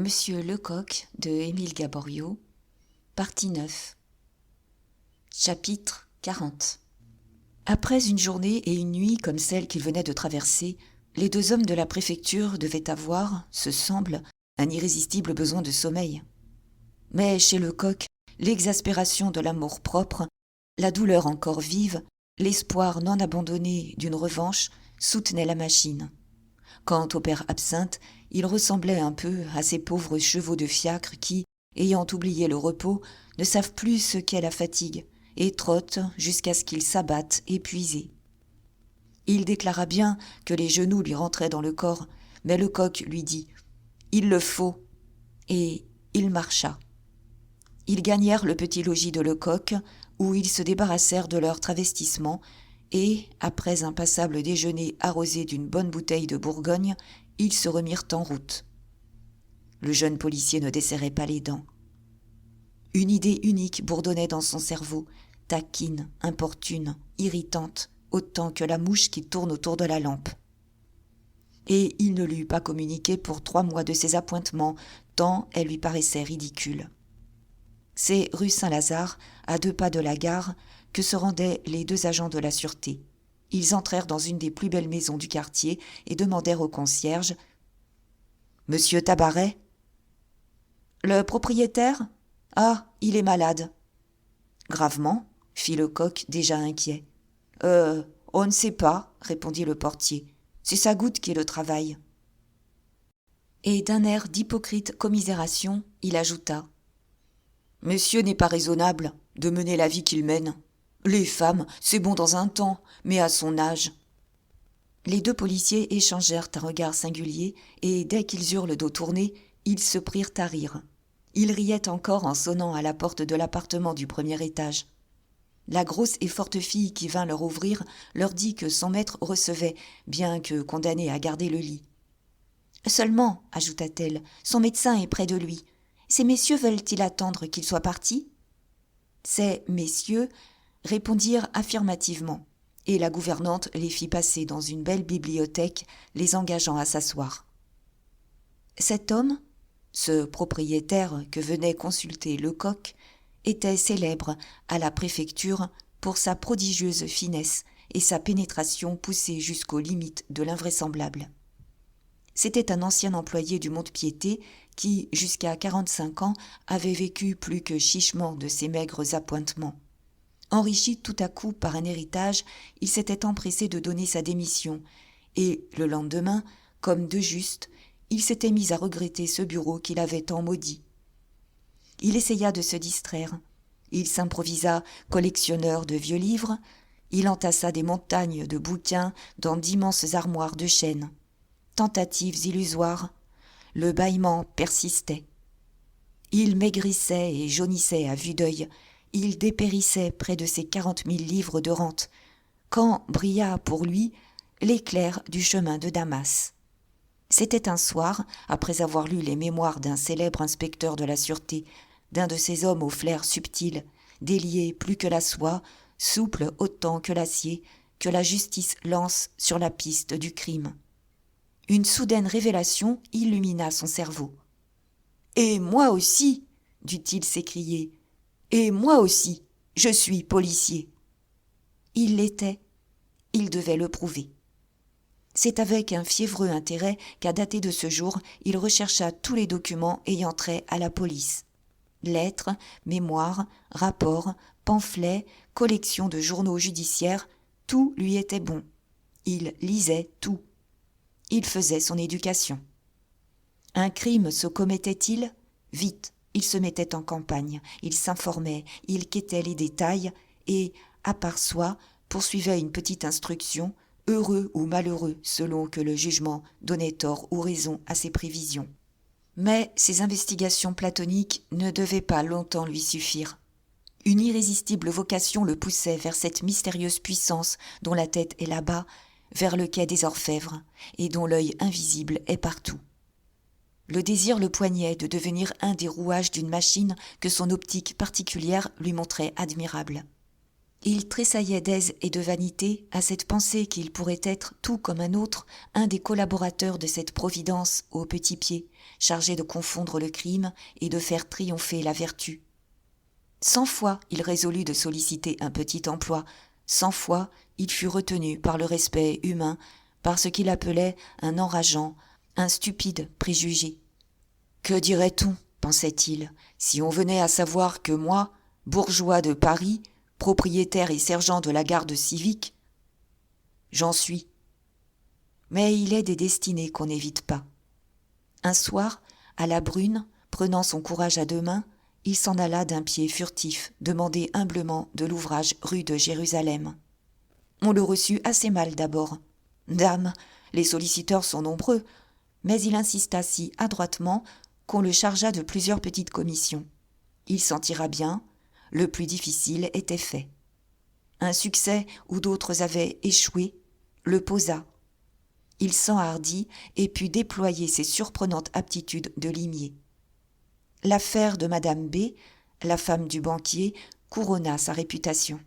Monsieur Lecoq de Émile Gaboriau, partie 9, chapitre 40. Après une journée et une nuit comme celle qu'ils venaient de traverser, les deux hommes de la préfecture devaient avoir, ce semble, un irrésistible besoin de sommeil. Mais chez Lecoq, l'exaspération de l'amour-propre, la douleur encore vive, l'espoir non abandonné d'une revanche soutenaient la machine. Quant au père Absinthe, il ressemblait un peu à ces pauvres chevaux de fiacre qui, ayant oublié le repos, ne savent plus ce qu'est la fatigue et trottent jusqu'à ce qu'ils s'abattent épuisés. Il déclara bien que les genoux lui rentraient dans le corps, mais Lecoq lui dit « Il le faut » et il marcha. Ils gagnèrent le petit logis de Lecoq, où ils se débarrassèrent de leur travestissement, et, après un passable déjeuner arrosé d'une bonne bouteille de Bourgogne, ils se remirent en route. Le jeune policier ne desserrait pas les dents. Une idée unique bourdonnait dans son cerveau, taquine, importune, irritante, autant que la mouche qui tourne autour de la lampe. Et il ne lui eut pas communiqué pour 3 mois de ses appointements, tant elle lui paraissait ridicule. C'est rue Saint-Lazare, à 2 pas de la gare, que se rendaient les 2 agents de la sûreté. Ils entrèrent dans une des plus belles maisons du quartier et demandèrent au concierge « Monsieur Tabaret ?»« Le propriétaire ? Ah, il est malade. »« Gravement ?» fit Lecoq, déjà inquiet. « On ne sait pas, » répondit le portier. « C'est sa goutte qui le travaille. » Et d'un air d'hypocrite commisération, il ajouta « Monsieur n'est pas raisonnable de mener la vie qu'il mène. Les femmes, c'est bon dans un temps, mais à son âge. » Les 2 policiers échangèrent un regard singulier, et dès qu'ils eurent le dos tourné, ils se prirent à rire. Ils riaient encore en sonnant à la porte de l'appartement du premier étage. La grosse et forte fille qui vint leur ouvrir leur dit que son maître recevait, bien que condamné à garder le lit. « Seulement, » ajouta-t-elle, « son médecin est près de lui. Ces messieurs veulent-ils attendre qu'il soit parti ?» Ces messieurs répondirent affirmativement, et la gouvernante les fit passer dans une belle bibliothèque, les engageant à s'asseoir. Cet homme, ce propriétaire que venait consulter Lecoq, était célèbre à la préfecture pour sa prodigieuse finesse et sa pénétration poussée jusqu'aux limites de l'invraisemblable. C'était un ancien employé du mont-de-piété qui, jusqu'à 45 ans, avait vécu plus que chichement de ses maigres appointements. Enrichi tout à coup par un héritage, il s'était empressé de donner sa démission, et le lendemain, comme de juste, il s'était mis à regretter ce bureau qu'il avait tant maudit. Il essaya de se distraire. Il s'improvisa collectionneur de vieux livres, il entassa des montagnes de bouquins dans d'immenses armoires de chêne. Tentatives illusoires, le bâillement persistait. Il maigrissait et jaunissait à vue d'œil, il dépérissait près de ses 40 000 livres de rente, quand brilla pour lui l'éclair du chemin de Damas. C'était un soir, après avoir lu les mémoires d'un célèbre inspecteur de la sûreté, d'un de ces hommes au flair subtil, déliés plus que la soie, souples autant que l'acier, que la justice lance sur la piste du crime. Une soudaine révélation illumina son cerveau. « Et moi aussi !» dut-il s'écrier. « Et moi aussi, je suis policier !» Il l'était, il devait le prouver. C'est avec un fiévreux intérêt qu'à dater de ce jour, il rechercha tous les documents ayant trait à la police. Lettres, mémoires, rapports, pamphlets, collections de journaux judiciaires, tout lui était bon. Il lisait tout. Il faisait son éducation. Un crime se commettait-il ? Vite, il se mettait en campagne, il s'informait, il quêtait les détails et, à part soi, poursuivait une petite instruction, heureux ou malheureux selon que le jugement donnait tort ou raison à ses prévisions. Mais ces investigations platoniques ne devaient pas longtemps lui suffire. Une irrésistible vocation le poussait vers cette mystérieuse puissance dont la tête est là-bas, vers le quai des Orfèvres, et dont l'œil invisible est partout. Le désir le poignait de devenir un des rouages d'une machine que son optique particulière lui montrait admirable. Il tressaillait d'aise et de vanité à cette pensée qu'il pourrait être, tout comme un autre, un des collaborateurs de cette providence au petit pied, chargée de confondre le crime et de faire triompher la vertu. 100 fois il résolut de solliciter un petit emploi, 100 fois il fut retenu par le respect humain, par ce qu'il appelait un enrageant, un stupide préjugé. Que dirait-on, pensait-il, si on venait à savoir que moi, bourgeois de Paris, propriétaire et sergent de la garde civique, j'en suis. Mais il est des destinées qu'on n'évite pas. Un soir, à la brune, prenant son courage à deux mains, il s'en alla d'un pied furtif demander humblement de l'ouvrage rue de Jérusalem. On le reçut assez mal d'abord. Dame, les solliciteurs sont nombreux, mais il insista si adroitement qu'on le chargea de plusieurs petites commissions. Il s'en tira bien, le plus difficile était fait. Un succès où d'autres avaient échoué le posa. Il s'enhardit et put déployer ses surprenantes aptitudes de limier. L'affaire de Madame B, la femme du banquier, couronna sa réputation.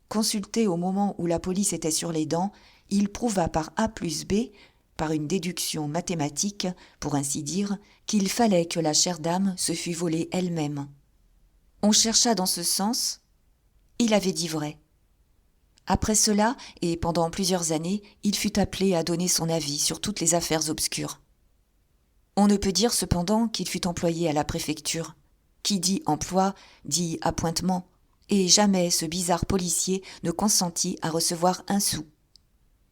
Consulté au moment où la police était sur les dents, il prouva par A plus B, par une déduction mathématique, pour ainsi dire, qu'il fallait que la chère dame se fût volée elle-même. On chercha dans ce sens, il avait dit vrai. Après cela, et pendant plusieurs années, il fut appelé à donner son avis sur toutes les affaires obscures. On ne peut dire cependant qu'il fut employé à la préfecture. Qui dit emploi, dit appointement, et jamais ce bizarre policier ne consentit à recevoir un sou.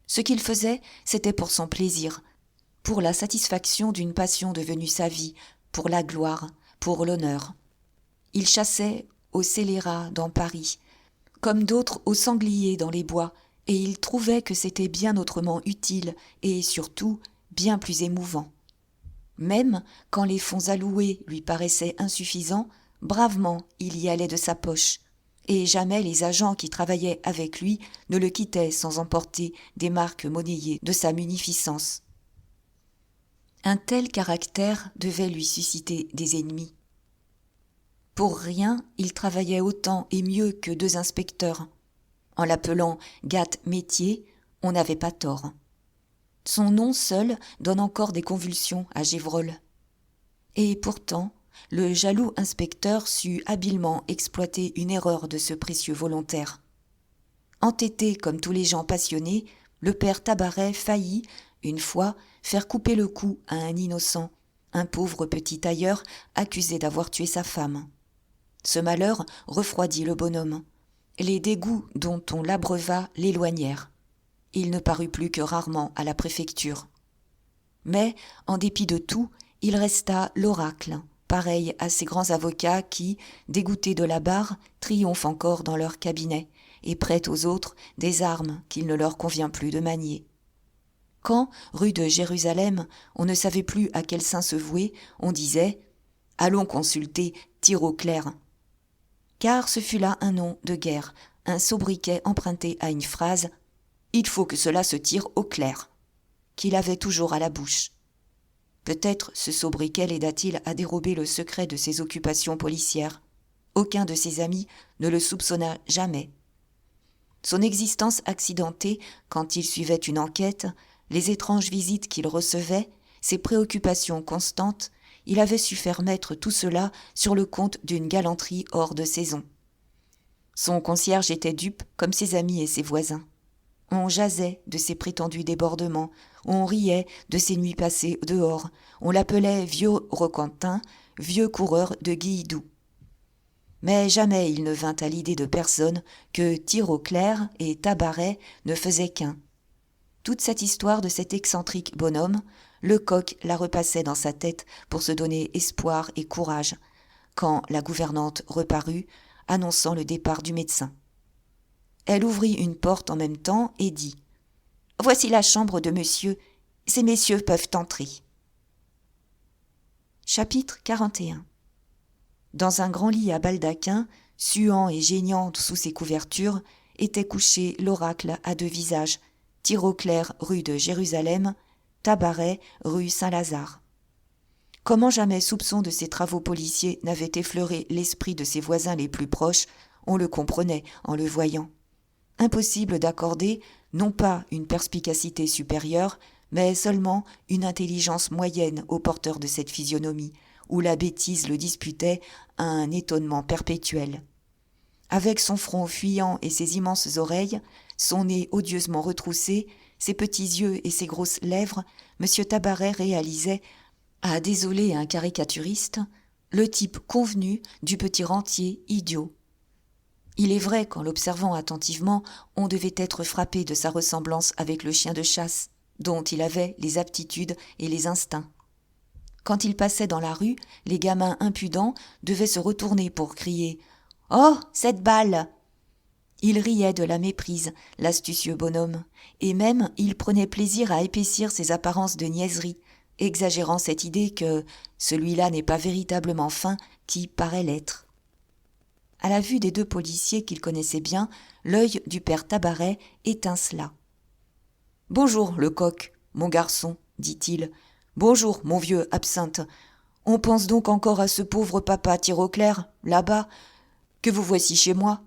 Ce qu'il faisait, c'était pour son plaisir, pour la satisfaction d'une passion devenue sa vie, pour la gloire, pour l'honneur. Il chassait au scélérat dans Paris, comme d'autres au sanglier dans les bois, et il trouvait que c'était bien autrement utile et, surtout, bien plus émouvant. Même quand les fonds alloués lui paraissaient insuffisants, bravement il y allait de sa poche, et jamais les agents qui travaillaient avec lui ne le quittaient sans emporter des marques monnayées de sa munificence. Un tel caractère devait lui susciter des ennemis. Pour rien, il travaillait autant et mieux que 2 inspecteurs. En l'appelant Gâte-Métier, on n'avait pas tort. Son nom seul donne encore des convulsions à Gévrol. Et pourtant, le jaloux inspecteur sut habilement exploiter une erreur de ce précieux volontaire. Entêté comme tous les gens passionnés, le père Tabaret faillit, une fois, faire couper le cou à un innocent, un pauvre petit tailleur accusé d'avoir tué sa femme. Ce malheur refroidit le bonhomme. Les dégoûts dont on l'abreuva l'éloignèrent. Il ne parut plus que rarement à la préfecture. Mais, en dépit de tout, il resta l'oracle, pareil à ces grands avocats qui, dégoûtés de la barre, triomphent encore dans leur cabinet et prêtent aux autres des armes qu'il ne leur convient plus de manier. Quand, rue de Jérusalem, on ne savait plus à quel saint se vouer, on disait « Allons consulter Tirauclair ». Car ce fut là un nom de guerre, un sobriquet emprunté à une phrase « Il faut que cela se tire au clair », qu'il avait toujours à la bouche. Peut-être ce sobriquet l'aida-t-il à dérober le secret de ses occupations policières. Aucun de ses amis ne le soupçonna jamais. Son existence accidentée, quand il suivait une enquête, les étranges visites qu'il recevait, ses préoccupations constantes, il avait su faire mettre tout cela sur le compte d'une galanterie hors de saison. Son concierge était dupe comme ses amis et ses voisins. On jasait de ses prétendus débordements, on riait de ses nuits passées dehors, on l'appelait vieux Roquentin, vieux coureur de Guilledou. Mais jamais il ne vint à l'idée de personne que Tirauclair et Tabaret ne faisaient qu'un. Toute cette histoire de cet excentrique bonhomme, Lecoq la repassait dans sa tête pour se donner espoir et courage, quand la gouvernante reparut, annonçant le départ du médecin. Elle ouvrit une porte en même temps et dit « Voici la chambre de monsieur, ces messieurs peuvent entrer. » Chapitre 41. Dans un grand lit à baldaquin, suant et geignant sous ses couvertures, était couché l'oracle à 2 visages, Tirauclair rue de Jérusalem, Tabaret rue Saint-Lazare. Comment jamais soupçon de ses travaux policiers n'avait effleuré l'esprit de ses voisins les plus proches, On le comprenait en le voyant. Impossible d'accorder non pas une perspicacité supérieure, mais seulement une intelligence moyenne au porteur de cette physionomie, où la bêtise le disputait à un étonnement perpétuel. Avec son front fuyant et ses immenses oreilles, son nez odieusement retroussé, ses petits yeux et ses grosses lèvres, M. Tabaret réalisait, à désoler un caricaturiste, le type convenu du petit rentier idiot. Il est vrai qu'en l'observant attentivement, on devait être frappé de sa ressemblance avec le chien de chasse, dont il avait les aptitudes et les instincts. Quand il passait dans la rue, les gamins impudents devaient se retourner pour crier « Oh, cette balle !» Il riait de la méprise, l'astucieux bonhomme, et même il prenait plaisir à épaissir ses apparences de niaiserie, exagérant cette idée que celui-là n'est pas véritablement fin qui paraît l'être. À la vue des deux policiers qu'il connaissait bien, l'œil du père Tabaret étincela. « Bonjour, Lecoq, mon garçon, dit-il. Bonjour, mon vieux absinthe. On pense donc encore à ce pauvre papa Tirauclair, là-bas, que vous voici chez moi.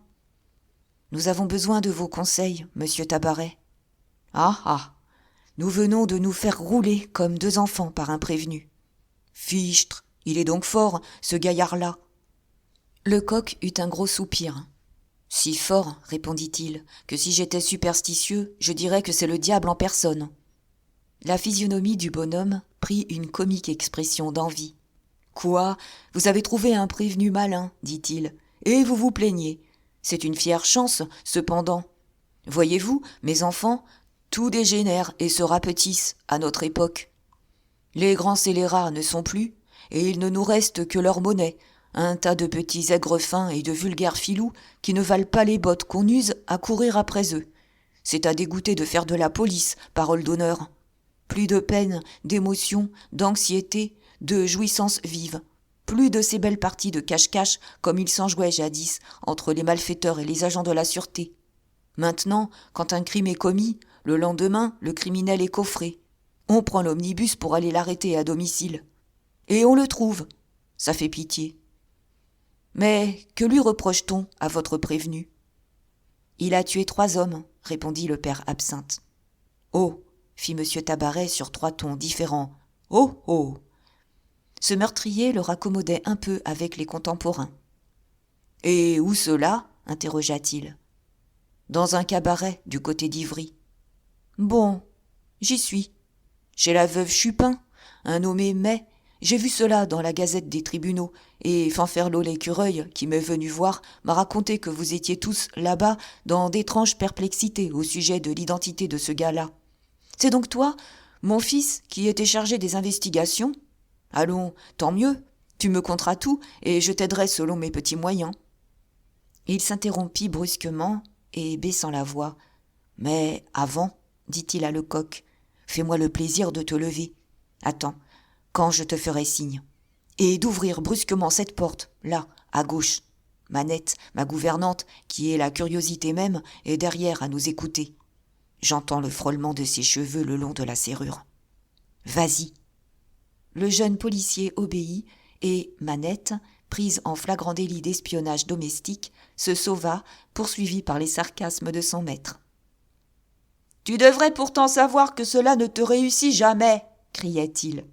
Nous avons besoin de vos conseils, monsieur Tabaret. Ah ah, nous venons de nous faire rouler comme deux enfants par un prévenu. Fichtre, il est donc fort, ce gaillard-là. Lecoq eut un gros soupir. Si fort, répondit-il, que si j'étais superstitieux, je dirais que c'est le diable en personne. La physionomie du bonhomme prit une comique expression d'envie. Quoi, vous avez trouvé un prévenu malin, dit-il, et vous vous plaignez. C'est une fière chance, cependant. Voyez-vous, mes enfants, tout dégénère et se rapetisse à notre époque. Les grands scélérats ne sont plus, et il ne nous reste que leur monnaie, un tas de petits aigres fins et de vulgaires filous qui ne valent pas les bottes qu'on use à courir après eux. C'est à dégoûter de faire de la police, parole d'honneur. Plus de peine, d'émotion, d'anxiété, de jouissance vive. Plus de ces belles parties de cache-cache comme il s'en jouait jadis entre les malfaiteurs et les agents de la sûreté. Maintenant, quand un crime est commis, le lendemain, le criminel est coffré. On prend l'omnibus pour aller l'arrêter à domicile. Et on le trouve. Ça fait pitié. Mais que lui reproche-t-on à votre prévenu ? Il a tué 3 hommes, répondit le père Absinthe. Oh, fit M. Tabaret sur 3 tons différents. Oh, oh. Ce meurtrier le raccommodait un peu avec les contemporains. « Et où cela ?» interrogea-t-il. « Dans un cabaret du côté d'Ivry. »« Bon, j'y suis. Chez la veuve Chupin, un nommé Mai. J'ai vu cela dans la Gazette des tribunaux, et Fanferlot l'écureuil, qui m'est venu voir, m'a raconté que vous étiez tous là-bas dans d'étranges perplexités au sujet de l'identité de ce gars-là. C'est donc toi, mon fils, qui étais chargé des investigations ? Allons, tant mieux, tu me conteras tout, et je t'aiderai selon mes petits moyens. » Il s'interrompit brusquement, et baissant la voix. « Mais avant, dit-il à Lecoq, fais-moi le plaisir de te lever. Attends, quand je te ferai signe. Et d'ouvrir brusquement cette porte, là, à gauche. Manette, ma gouvernante, qui est la curiosité même, est derrière à nous écouter. J'entends le frôlement de ses cheveux le long de la serrure. Vas-y. » Le jeune policier obéit et Manette, prise en flagrant délit d'espionnage domestique, se sauva, poursuivie par les sarcasmes de son maître. « Tu devrais pourtant savoir que cela ne te réussit jamais !» criait-il.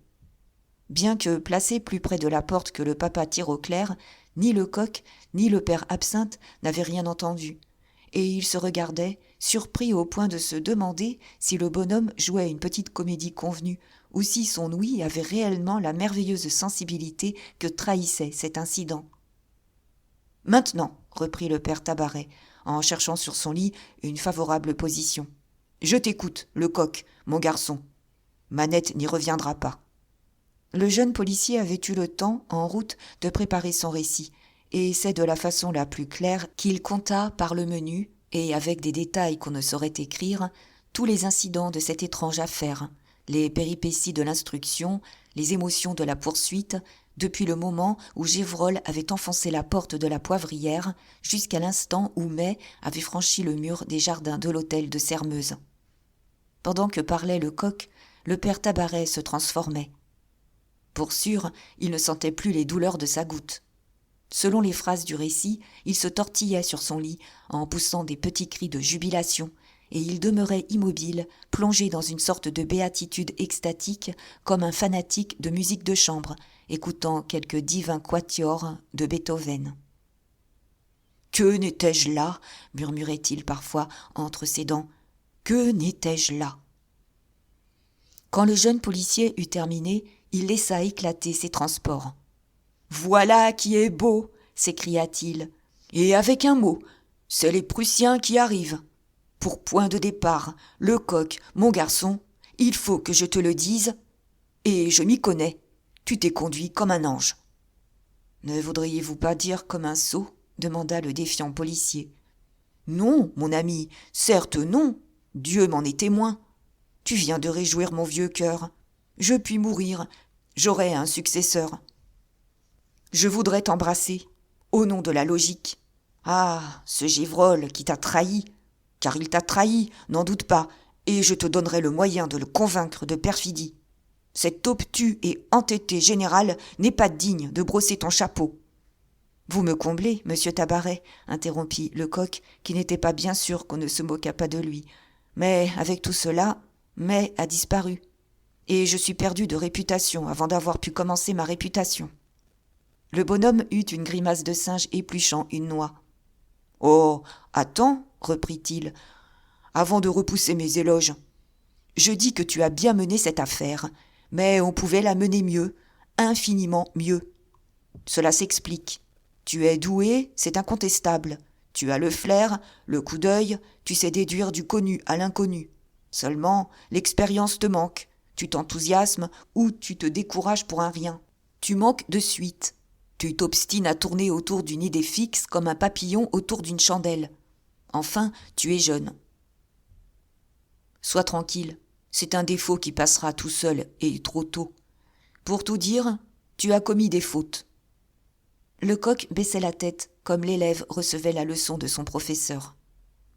Bien que placé plus près de la porte que le papa Tirauclair, ni Lecoq ni le père Absinthe n'avaient rien entendu, et ils se regardaient, surpris au point de se demander si le bonhomme jouait une petite comédie convenue, ou si son ouïe avait réellement la merveilleuse sensibilité que trahissait cet incident. « Maintenant, reprit le père Tabaret, en cherchant sur son lit une favorable position. Je t'écoute, Lecoq, mon garçon. Manette n'y reviendra pas. » Le jeune policier avait eu le temps, en route, de préparer son récit, et c'est de la façon la plus claire qu'il conta par le menu, et avec des détails qu'on ne saurait écrire, tous les incidents de cette étrange affaire, les péripéties de l'instruction, les émotions de la poursuite, depuis le moment où Gévrol avait enfoncé la porte de la poivrière jusqu'à l'instant où Mai avait franchi le mur des jardins de l'hôtel de Sermeuse. Pendant que parlait Lecoq, le père Tabaret se transformait. Pour sûr, il ne sentait plus les douleurs de sa goutte. Selon les phrases du récit, il se tortillait sur son lit en poussant des petits cris de jubilation, et il demeurait immobile, plongé dans une sorte de béatitude extatique, comme un fanatique de musique de chambre, écoutant quelque divin quatuor de Beethoven. « Que n'étais-je là » murmurait-il parfois entre ses dents. « Que n'étais-je là » Quand le jeune policier eut terminé, il laissa éclater ses transports. « Voilà qui est beau » s'écria-t-il. « Et avec un mot, c'est les Prussiens qui arrivent. Pour point de départ, Lecoq, mon garçon, il faut que je te le dise, et je m'y connais, tu t'es conduit comme un ange. »« Ne voudriez-vous pas dire comme un sot ?» demanda le défiant policier. « Non, mon ami, certes non, Dieu m'en est témoin. Tu viens de réjouir mon vieux cœur. Je puis mourir, j'aurai un successeur. Je voudrais t'embrasser, au nom de la logique. Ah, ce Gévrol qui t'a trahi, car il t'a trahi, n'en doute pas, et je te donnerai le moyen de le convaincre de perfidie. Cet obtus et entêté général n'est pas digne de brosser ton chapeau. »« Vous me comblez, monsieur Tabaret, » interrompit Lecoq, qui n'était pas bien sûr qu'on ne se moquât pas de lui. « Mais avec tout cela, May a disparu, et je suis perdu de réputation avant d'avoir pu commencer ma réputation. » Le bonhomme eut une grimace de singe épluchant une noix. « Oh, attends, reprit-il, avant de repousser mes éloges. Je dis que tu as bien mené cette affaire, mais on pouvait la mener mieux, infiniment mieux. Cela s'explique. Tu es doué, c'est incontestable. Tu as le flair, le coup d'œil, tu sais déduire du connu à l'inconnu. Seulement, l'expérience te manque. Tu t'enthousiasmes ou tu te décourages pour un rien. Tu manques de suite. Tu t'obstines à tourner autour d'une idée fixe comme un papillon autour d'une chandelle. Enfin, tu es jeune. Sois tranquille, c'est un défaut qui passera tout seul et trop tôt. Pour tout dire, tu as commis des fautes. » Lecoq baissait la tête, comme l'élève recevait la leçon de son professeur.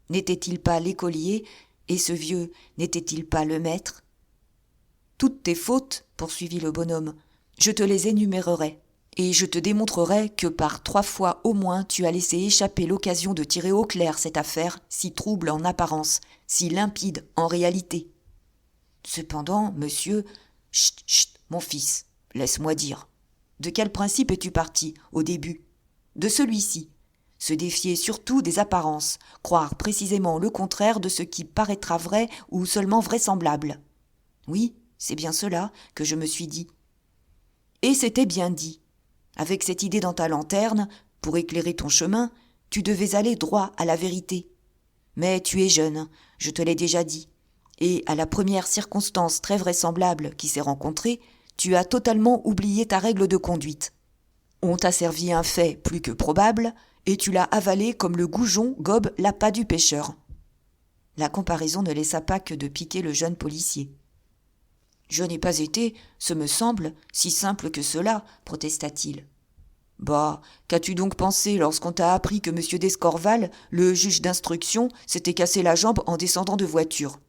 N'était-il pas l'écolier, et ce vieux n'était-il pas le maître ? « Toutes tes fautes, poursuivit le bonhomme, je te les énumérerai, et je te démontrerai que par 3 fois au moins tu as laissé échapper l'occasion de tirer au clair cette affaire, si trouble en apparence, si limpide en réalité. Cependant, monsieur, chut, chut, mon fils, laisse-moi dire. De quel principe es-tu parti, au début ? De celui-ci. Se défier surtout des apparences, croire précisément le contraire de ce qui paraîtra vrai ou seulement vraisemblable. Oui, c'est bien cela que je me suis dit. Et c'était bien dit. Avec cette idée dans ta lanterne, pour éclairer ton chemin, tu devais aller droit à la vérité. Mais tu es jeune, je te l'ai déjà dit, et à la première circonstance très vraisemblable qui s'est rencontrée, tu as totalement oublié ta règle de conduite. On t'a servi un fait plus que probable, et tu l'as avalé comme le goujon gobe l'appât du pêcheur. La comparaison ne laissa pas que de piquer le jeune policier. « Je n'ai pas été, ce me semble, si simple que cela, protesta-t-il. Bah, qu'as-tu donc pensé lorsqu'on t'a appris que M. d'Escorval, le juge d'instruction, s'était cassé la jambe en descendant de voiture ?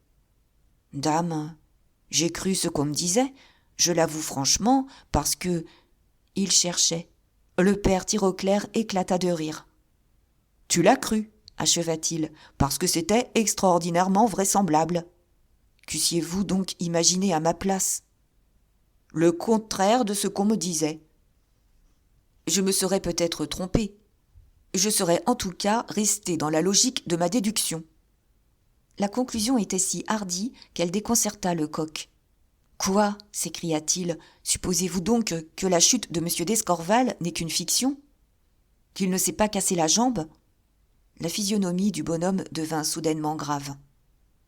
Dame, j'ai cru ce qu'on me disait, je l'avoue franchement, parce que... » Il cherchait. Le père Tirauclair éclata de rire. « Tu l'as cru, acheva-t-il, parce que c'était extraordinairement vraisemblable. Qu'eussiez-vous donc imaginé à ma place ? Le contraire de ce qu'on me disait. Je me serais peut-être trompé. Je serais en tout cas resté dans la logique de ma déduction. » La conclusion était si hardie qu'elle déconcerta Lecoq. « Quoi ?» s'écria-t-il. « Supposez-vous donc que la chute de M. d'Escorval n'est qu'une fiction ? Qu'il ne s'est pas cassé la jambe ?» La physionomie du bonhomme devint soudainement grave.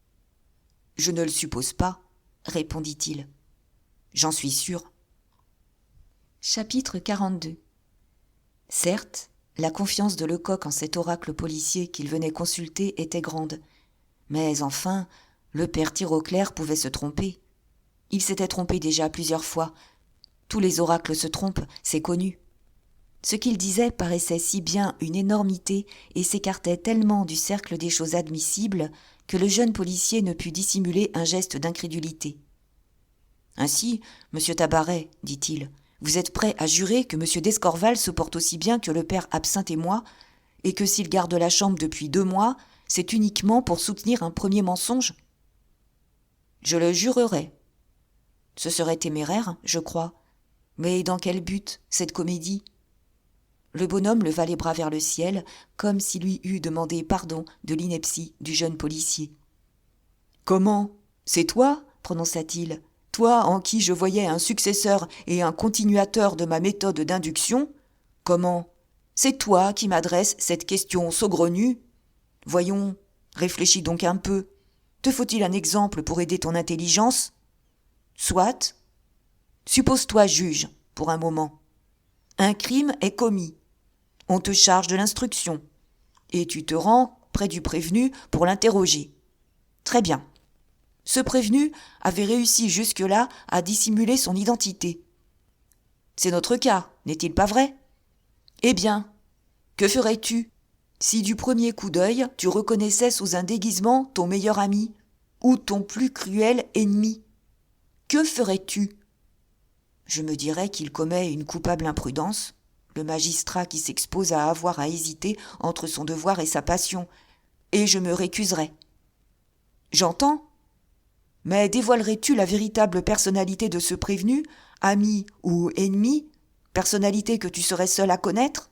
« Je ne le suppose pas, » répondit-il. « J'en suis sûr. » Chapitre 42. Certes, la confiance de Lecoq en cet oracle policier qu'il venait consulter était grande. Mais enfin, le père Tirauclair pouvait se tromper. Il s'était trompé déjà plusieurs fois. Tous les oracles se trompent, c'est connu. Ce qu'il disait paraissait si bien une énormité et s'écartait tellement du cercle des choses admissibles que le jeune policier ne put dissimuler un geste d'incrédulité. « Ainsi, monsieur Tabaret, dit-il, Vous êtes prêt à jurer que M. d'Escorval se porte aussi bien que le père Absinthe et moi, et que s'il garde la chambre depuis 2 mois, c'est uniquement pour soutenir un premier mensonge ? Je le jurerai. Ce serait téméraire, je crois. Mais dans quel but, cette comédie ? Le bonhomme leva les bras vers le ciel, comme s'il lui eût demandé pardon de l'ineptie du jeune policier. « Comment ? C'est toi ? Prononça-t-il. Toi en qui je voyais un successeur et un continuateur de ma méthode d'induction ? Comment ? C'est toi qui m'adresses cette question saugrenue ? Voyons, réfléchis donc un peu. Te faut-il un exemple pour aider ton intelligence ? Soit. Suppose-toi juge, pour un moment. Un crime est commis. On te charge de l'instruction. Et tu te rends près du prévenu pour l'interroger. Très bien. Ce prévenu avait réussi jusque-là à dissimuler son identité. C'est notre cas, n'est-il pas vrai ? Eh bien, que ferais-tu si du premier coup d'œil tu reconnaissais sous un déguisement ton meilleur ami ou ton plus cruel ennemi ? Que ferais-tu ? Je me dirais qu'il commet une coupable imprudence, le magistrat qui s'expose à avoir à hésiter entre son devoir et sa passion, et je me récuserais. J'entends. Mais dévoilerais-tu la véritable personnalité de ce prévenu, ami ou ennemi, personnalité que tu serais seul à connaître ?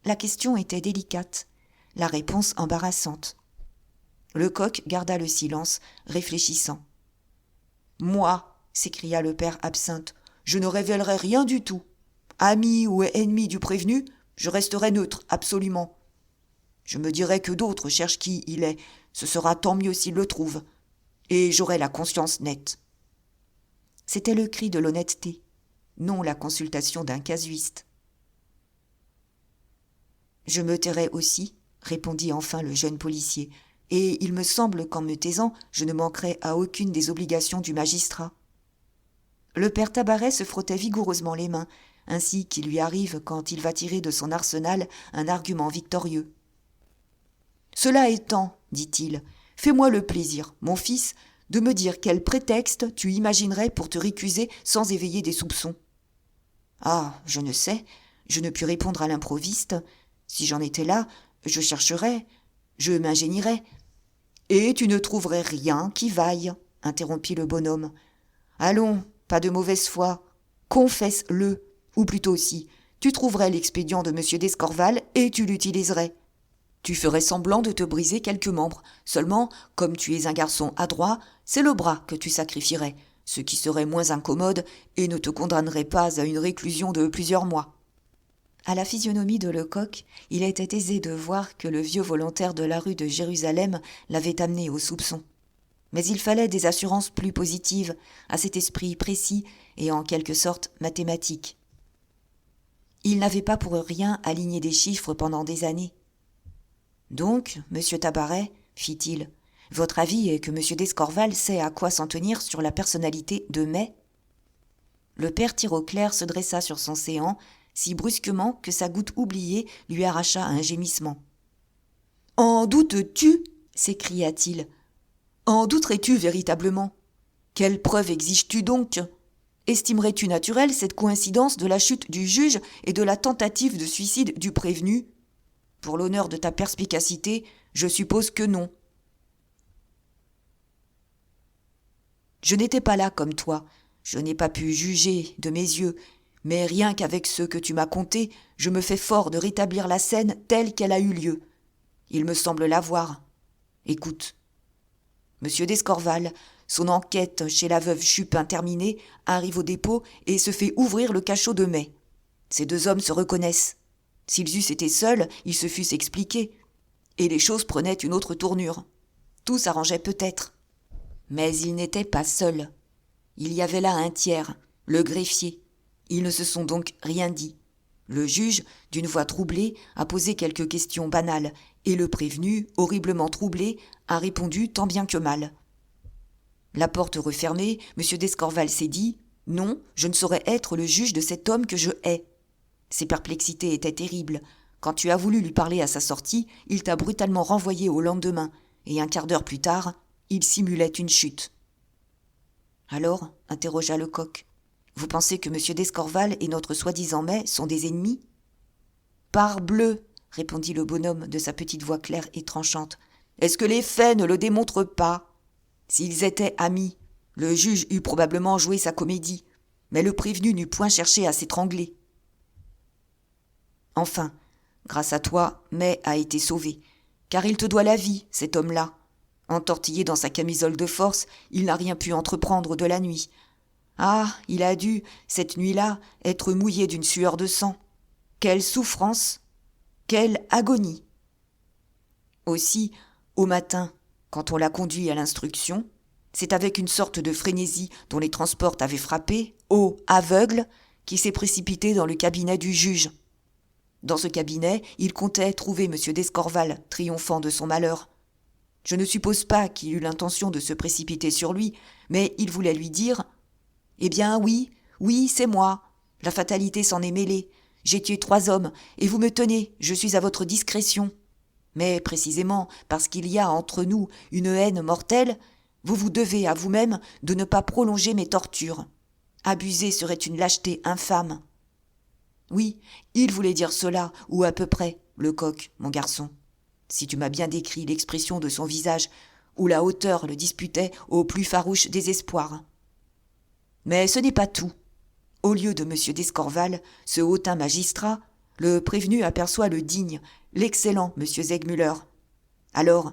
La question était délicate, la réponse embarrassante. Lecoq garda le silence, réfléchissant. « Moi, s'écria le père Absinthe, je ne révélerai rien du tout. Ami ou ennemi du prévenu, je resterai neutre, absolument. Je me dirai que d'autres cherchent qui il est, ce sera tant mieux s'ils le trouvent, et j'aurai la conscience nette. » C'était le cri de l'honnêteté, non la consultation d'un casuiste. « Je me tairai aussi, répondit enfin le jeune policier, et il me semble qu'en me taisant, je ne manquerai à aucune des obligations du magistrat. » Le père Tabaret se frottait vigoureusement les mains, ainsi qu'il lui arrive quand il va tirer de son arsenal un argument victorieux. « Cela étant, dit-il, fais-moi le plaisir, mon fils, de me dire quel prétexte tu imaginerais pour te récuser sans éveiller des soupçons. »« Ah, je ne sais, je ne puis répondre à l'improviste. Si j'en étais là, je chercherais, je m'ingénierais. »« Et tu ne trouverais rien qui vaille, » interrompit le bonhomme. « Allons, pas de mauvaise foi, confesse-le, ou plutôt si, tu trouverais l'expédient de M. d'Escorval et tu l'utiliserais. Tu ferais semblant de te briser quelques membres, seulement, comme tu es un garçon adroit, c'est le bras que tu sacrifierais, ce qui serait moins incommode et ne te condamnerait pas à une réclusion de plusieurs mois. » À la physionomie de Lecoq, il était aisé de voir que le vieux volontaire de la rue de Jérusalem l'avait amené au soupçon. Mais il fallait des assurances plus positives à cet esprit précis et en quelque sorte mathématique. Il n'avait pas pour rien aligné des chiffres pendant des années. « Donc, monsieur Tabaret, fit-il, votre avis est que monsieur d'Escorval sait à quoi s'en tenir sur la personnalité de Mai ?» Le père Tirauclair se dressa sur son séant, si brusquement que sa goutte oubliée lui arracha un gémissement. « En doutes-tu » s'écria-t-il. « En douterais-tu véritablement ? Quelle preuve exiges-tu donc ? Estimerais-tu naturelle cette coïncidence de la chute du juge et de la tentative de suicide du prévenu ? Pour l'honneur de ta perspicacité, je suppose que non. » Je n'étais pas là comme toi, je n'ai pas pu juger de mes yeux, mais rien qu'avec ce que tu m'as conté, je me fais fort de rétablir la scène telle qu'elle a eu lieu. Il me semble la voir. Écoute. Monsieur d'Escorval, son enquête chez la veuve Chupin terminée, arrive au dépôt et se fait ouvrir le cachot de Mai. Ces 2 hommes se reconnaissent. S'ils eussent été seuls, ils se fussent expliqués. Et les choses prenaient une autre tournure. Tout s'arrangeait peut-être. Mais ils n'étaient pas seuls. Il y avait là un tiers, le greffier. Ils ne se sont donc rien dit. Le juge, d'une voix troublée, a posé quelques questions banales, et le prévenu, horriblement troublé, a répondu tant bien que mal. La porte refermée, M. d'Escorval s'est dit « Non, je ne saurais être le juge de cet homme que je hais. » Ses perplexités étaient terribles. Quand tu as voulu lui parler à sa sortie, il t'a brutalement renvoyé au lendemain, et un quart d'heure plus tard, il simulait une chute. « Alors » interrogea Lecoq. « Vous pensez que M. d'Escorval et notre soi-disant mai sont des ennemis ? Parbleu, répondit le bonhomme de sa petite voix claire et tranchante. Est-ce que les faits ne le démontrent pas ? S'ils étaient amis, le juge eût probablement joué sa comédie, mais le prévenu n'eût point cherché à s'étrangler. Enfin, grâce à toi, Mai a été sauvé, car il te doit la vie, cet homme-là. Entortillé dans sa camisole de force, il n'a rien pu entreprendre de la nuit. Ah, il a dû, cette nuit-là, être mouillé d'une sueur de sang. Quelle souffrance, quelle agonie. Aussi, au matin, quand on l'a conduit à l'instruction, c'est avec une sorte de frénésie dont les transports avaient frappé, aveugle, qu'il s'est précipité dans le cabinet du juge. Dans ce cabinet, il comptait trouver M. d'Escorval, triomphant de son malheur. Je ne suppose pas qu'il eût l'intention de se précipiter sur lui, mais il voulait lui dire « Eh bien oui, c'est moi. La fatalité s'en est mêlée. J'ai tué 3 hommes, et vous me tenez, je suis à votre discrétion. Mais précisément parce qu'il y a entre nous une haine mortelle, vous vous devez à vous-même de ne pas prolonger mes tortures. Abuser serait une lâcheté infâme. » Oui, il voulait dire cela, ou à peu près, le coq, mon garçon. Si tu m'as bien décrit l'expression de son visage, où la hauteur le disputait au plus farouche désespoir. Mais ce n'est pas tout. Au lieu de M. d'Escorval, ce hautain magistrat, le prévenu aperçoit le digne, l'excellent M. Segmuller. Alors,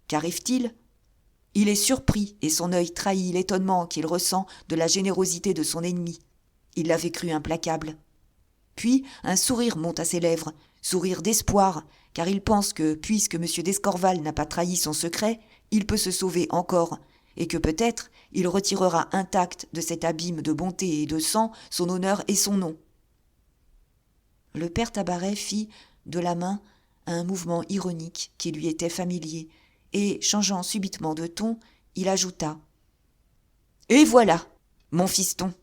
qu'arrive-t-il ? Il est surpris et son œil trahit l'étonnement qu'il ressent de la générosité de son ennemi. Il l'avait cru implacable. Puis un sourire monte à ses lèvres, sourire d'espoir, car il pense que, puisque M. d'Escorval n'a pas trahi son secret, il peut se sauver encore, et que peut-être il retirera intact de cet abîme de bonté et de sang son honneur et son nom. Le père Tabaret fit, de la main, un mouvement ironique qui lui était familier, et, changeant subitement de ton, il ajouta « Et voilà, mon fiston !»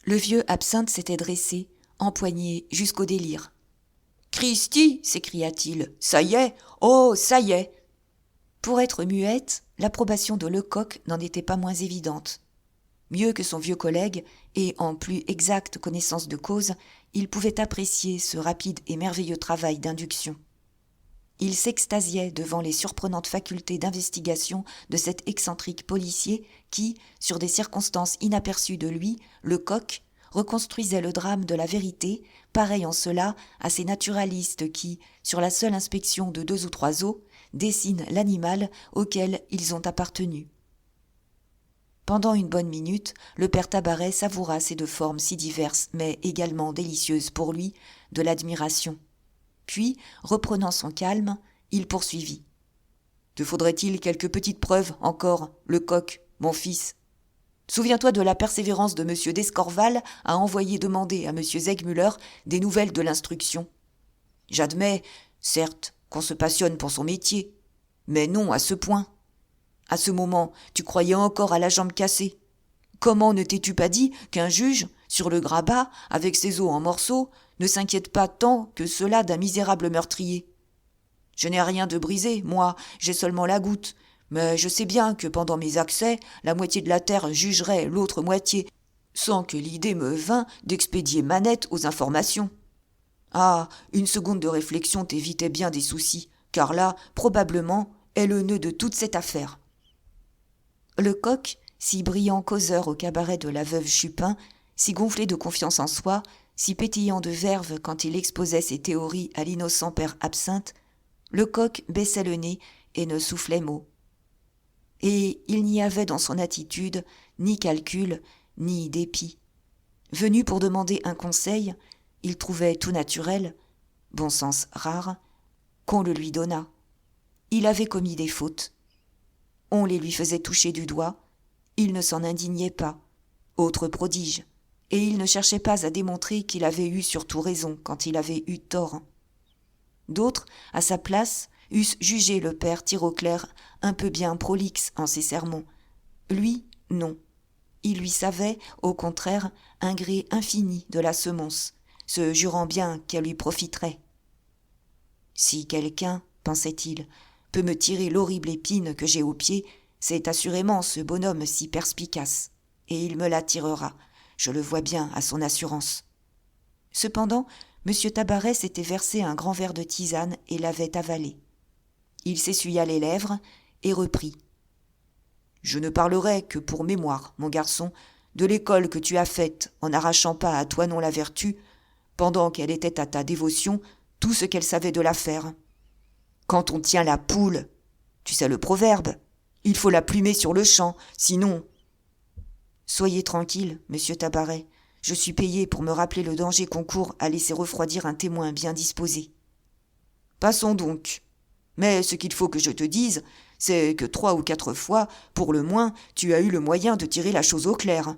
Le vieux absinthe s'était dressé, empoigné jusqu'au délire. « Cristi !» s'écria-t-il. « Ça y est ! Oh, ça y est !» Pour être muette, l'approbation de Lecoq n'en était pas moins évidente. Mieux que son vieux collègue, et en plus exacte connaissance de cause, il pouvait apprécier ce rapide et merveilleux travail d'induction. Il s'extasiait devant les surprenantes facultés d'investigation de cet excentrique policier qui, sur des circonstances inaperçues de lui, Lecoq, reconstruisait le drame de la vérité, pareil en cela à ces naturalistes qui, sur la seule inspection de 2 ou 3 os, dessinent l'animal auquel ils ont appartenu. Pendant une bonne minute, le père Tabaret savoura ces 2 formes si diverses, mais également délicieuses pour lui, de l'admiration. Puis, reprenant son calme, il poursuivit. « Te faudrait-il quelques petites preuves encore, Lecoq, mon fils ? Souviens-toi de la persévérance de M. d'Escorval à envoyer demander à M. Segmuller des nouvelles de l'instruction. J'admets, certes, qu'on se passionne pour son métier, mais non à ce point. À ce moment, tu croyais encore à la jambe cassée. Comment ne t'es-tu pas dit qu'un juge, sur le grabat, avec ses os en morceaux, ne s'inquiète pas tant que cela d'un misérable meurtrier ? Je n'ai rien de brisé, moi, j'ai seulement la goutte, mais je sais bien que pendant mes accès, la moitié de la terre jugerait l'autre moitié, sans que l'idée me vînt d'expédier manette aux informations. Ah, une seconde de réflexion t'évitait bien des soucis, car là, probablement, est le nœud de toute cette affaire. » Lecoq, si brillant causeur au cabaret de la veuve Chupin, si gonflé de confiance en soi, si pétillant de verve quand il exposait ses théories à l'innocent père Absinthe, Lecoq baissait le nez et ne soufflait mot. Et il n'y avait dans son attitude ni calcul, ni dépit. Venu pour demander un conseil, il trouvait tout naturel, bon sens rare, qu'on le lui donnât. Il avait commis des fautes. On les lui faisait toucher du doigt, il ne s'en indignait pas, autre prodige, et il ne cherchait pas à démontrer qu'il avait eu surtout raison quand il avait eu tort. D'autres, à sa place, eussent jugé le père Tirauclair un peu bien prolixe en ses sermons. Lui, non. Il lui savait, au contraire, un gré infini de la semonce, se jurant bien qu'elle lui profiterait. « Si quelqu'un, pensait-il, peut me tirer l'horrible épine que j'ai au pied, c'est assurément ce bonhomme si perspicace. et il me la tirera. Je le vois bien à son assurance. » Cependant, M. Tabaret s'était versé un grand verre de tisane et l'avait avalé. Il s'essuya les lèvres et reprit. « Je ne parlerai que pour mémoire, mon garçon, de l'école que tu as faite en n'arrachant pas à Toinon la vertu, pendant qu'elle était à ta dévotion, tout ce qu'elle savait de l'affaire. Quand on tient la poule, tu sais le proverbe, il faut la plumer sur le champ, sinon... » « Soyez tranquille, monsieur Tabaret, je suis payé pour me rappeler le danger qu'on court à laisser refroidir un témoin bien disposé. »« Passons donc. Mais ce qu'il faut que je te dise, c'est que 3 ou 4 fois, pour le moins, tu as eu le moyen de tirer la chose au clair. »